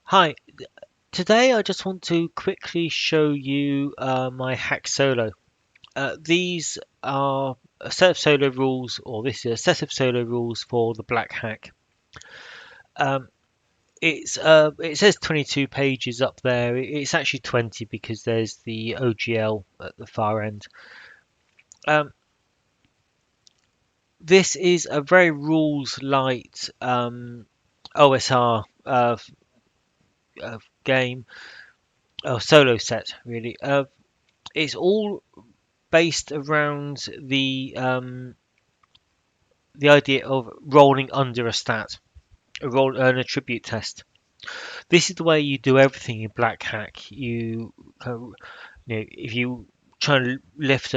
Hi, today I just want to quickly show you my hack solo. These are a set of solo rules, or this is a set of solo rules for the black hack. Um, it says 22 pages up there. It's actually 20 because there's the OGL at the far end. Um, this is a very rules light OSR game, solo set really. It's all based around the idea of rolling under a stat, an attribute test. This is the way you do everything in Black Hack. If you try to lift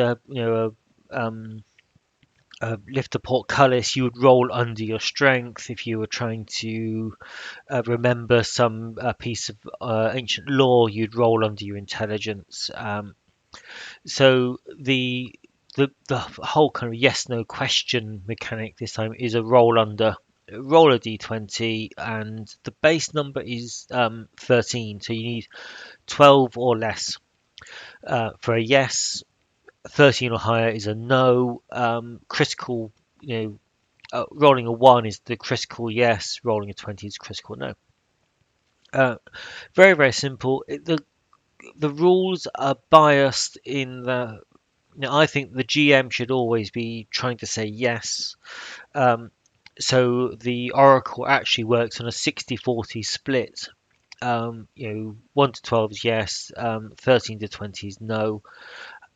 lift a portcullis, you would roll under your strength. If you were trying to remember some piece of ancient lore, you'd roll under your intelligence. So the whole kind of yes no question mechanic this time is a roll a d20, and the base number is 13, so you need 12 or less for a yes. 13 or higher is a no. Critical, rolling a 1 is the critical yes, rolling a 20 is critical no. uh, Very very simple. The rules are biased in the Now, I think the GM should always be trying to say yes. Um, so the Oracle actually works on a 60-40 split. 1 to 12 is yes, 13 to 20 is no.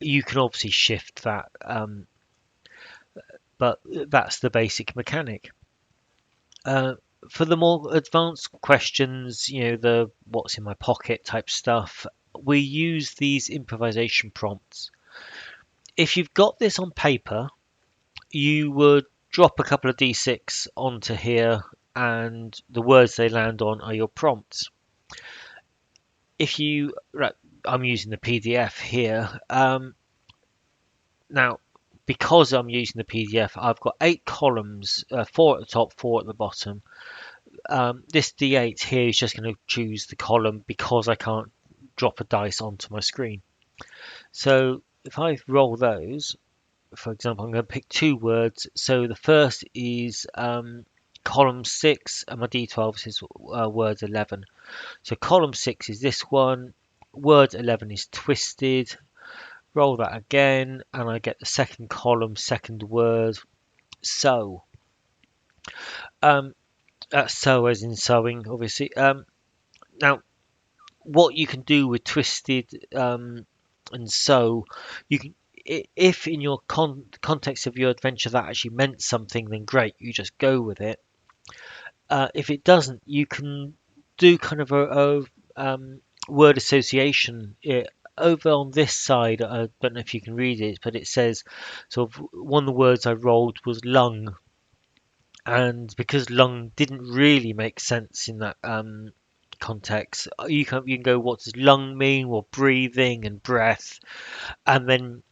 You can obviously shift that, but that's the basic mechanic. Uh, for the more advanced questions, the what's in my pocket type stuff, we use these improvisation prompts. If you've got this on paper, you would drop a couple of d6 onto here, and the words they land on are your prompts. If you, right, I'm using the PDF here. Now, because I'm using the PDF, I've got 8 columns, 4 at the top, 4 at the bottom. This D8 here is just going to choose the column because I can't drop a dice onto my screen. So if I roll those, for example, I'm going to pick 2 words. So the first is column 6, and my D12 is words 11. So column 6 is this one. Word 11 is twisted. Roll that again, and I get the second column, second word, so. Um, that's so as in sewing, obviously. Now, what you can do with twisted and so, you can, if in your context of your adventure that actually meant something, then great, you just go with it. If it doesn't, you can do kind of a word association. Over on this side, I don't know if you can read it, but it says sort of one of the words I rolled was lung, and because lung didn't really make sense in that context, you can go, what does lung mean? Well, breathing and breath, and then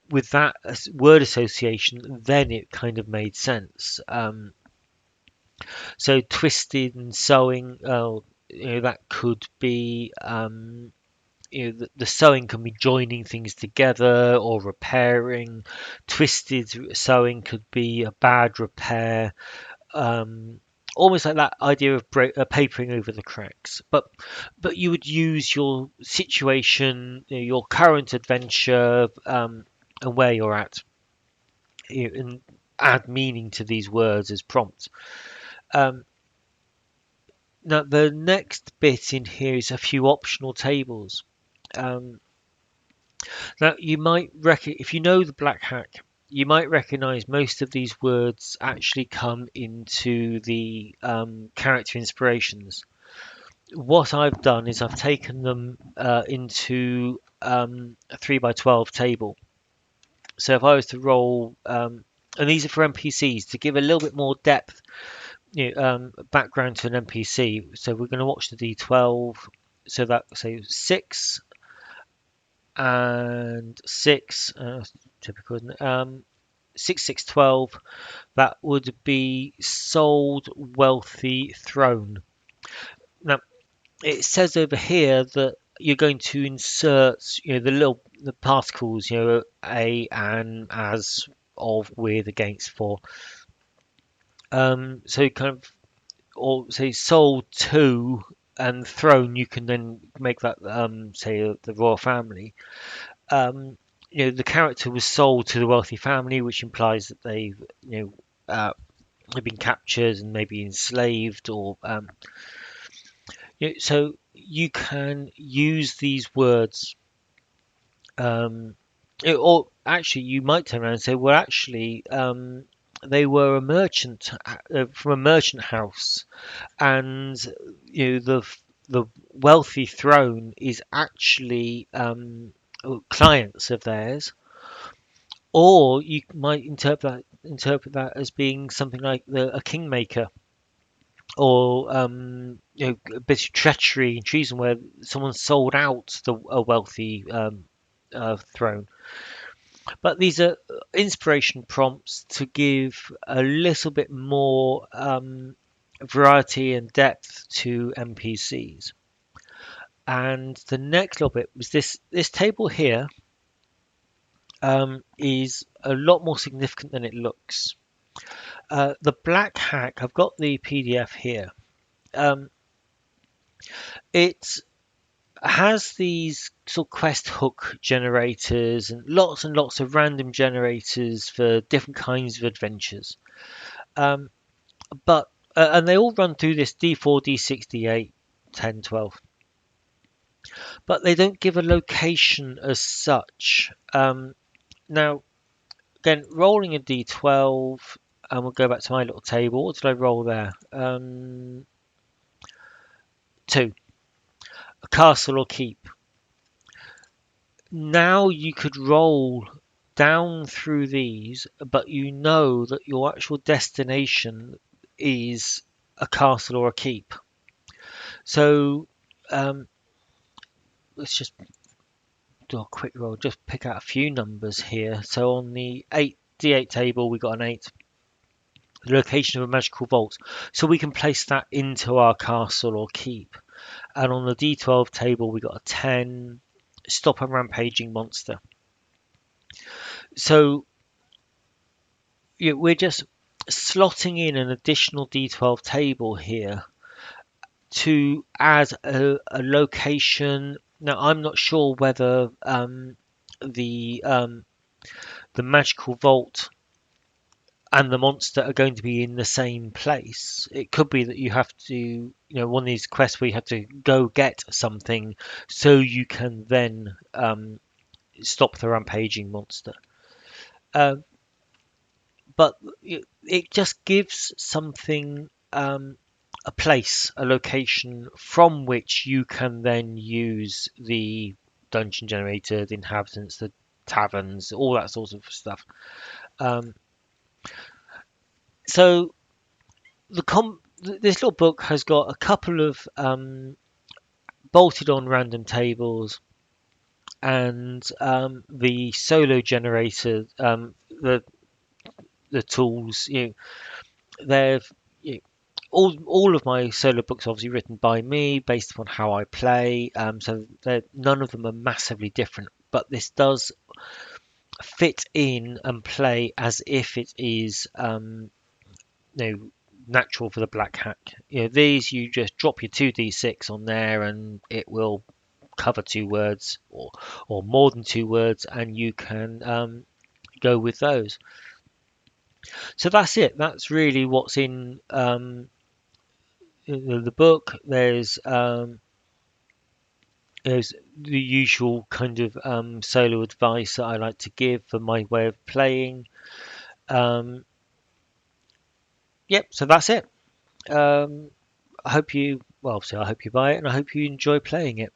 with that word association, then it kind of made sense. So twisted and sewing, that could be, the sewing can be joining things together or repairing. Twisted sewing could be a bad repair. Almost like that idea of papering over the cracks, but you would use your situation, your current adventure, and where you're at, and add meaning to these words as prompts. Um, Now, the next bit in here is a few optional tables. Um, Now, if you know the Black Hack, you might recognize most of these words actually come into the character inspirations. What I've done is I've taken them into a 3 by 12 table. So if I was to roll, and these are for NPCs to give a little bit more depth, background to an NPC. So we're going to watch the D12. So that, say, 6 and 6, typical, isn't it? 6, 6, 12. That would be sold, wealthy, throne. Now, it says over here that you're going to insert, the particles, a, an, as, of, with, against, for. So kind of, or say sold to and thrown, you can then make that, say, the royal family. The character was sold to the wealthy family, which implies that they've, have been captured and maybe enslaved, or so you can use these words, or actually you might turn around and say, well, actually, they were a merchant, from a merchant house, and the wealthy throne is actually, clients of theirs. Or you might interpret that as being something like a kingmaker, or a bit of treachery and treason, where someone sold out a wealthy, throne. But these are inspiration prompts to give a little bit more, variety and depth to NPCs. And the next little bit was this table here, is a lot more significant than it looks. The Black Hack, I've got the PDF here. It has these sort of quest hook generators and lots of random generators for different kinds of adventures. Um, but and they all run through this D4, D6, D8, 10, 12. But they don't give a location as such. Now, again, rolling a D12, and we'll go back to my little table. What did I roll there? 2. A castle or keep. Now you could roll down through these, but you know that your actual destination is a castle or a keep. So, let's just do a quick roll, just pick out a few numbers here. So on the 8 D8 table, we got an 8. The location of a magical vault. So we can place that into our castle or keep. And on the D12 table, we got a 10. Stop a rampaging monster. So we're just slotting in an additional D12 table here to add a location. Now, I'm not sure whether, the the magical vault and the monster are going to be in the same place. It could be that you have to, one of these quests where you have to go get something so you can then, stop the rampaging monster. Um, but it just gives something, a place, a location from which you can then use the dungeon generator, the inhabitants, the taverns, all that sort of stuff. Um, so this little book has got a couple of, bolted on random tables, and, the solo generator, the tools. They've you know, all of my solo books are obviously written by me based upon how I play. So none of them are massively different, but this does fit in and play as if it is, natural for the Black Hack. These, you just drop your 2d6 on there and it will cover 2 words, or more than 2 words, and you can, go with those. So that's it. That's really what's in, the book. There's the usual kind of, solo advice that I like to give for my way of playing. Yep, so that's it. I hope you, well, obviously, I hope you buy it, and I hope you enjoy playing it.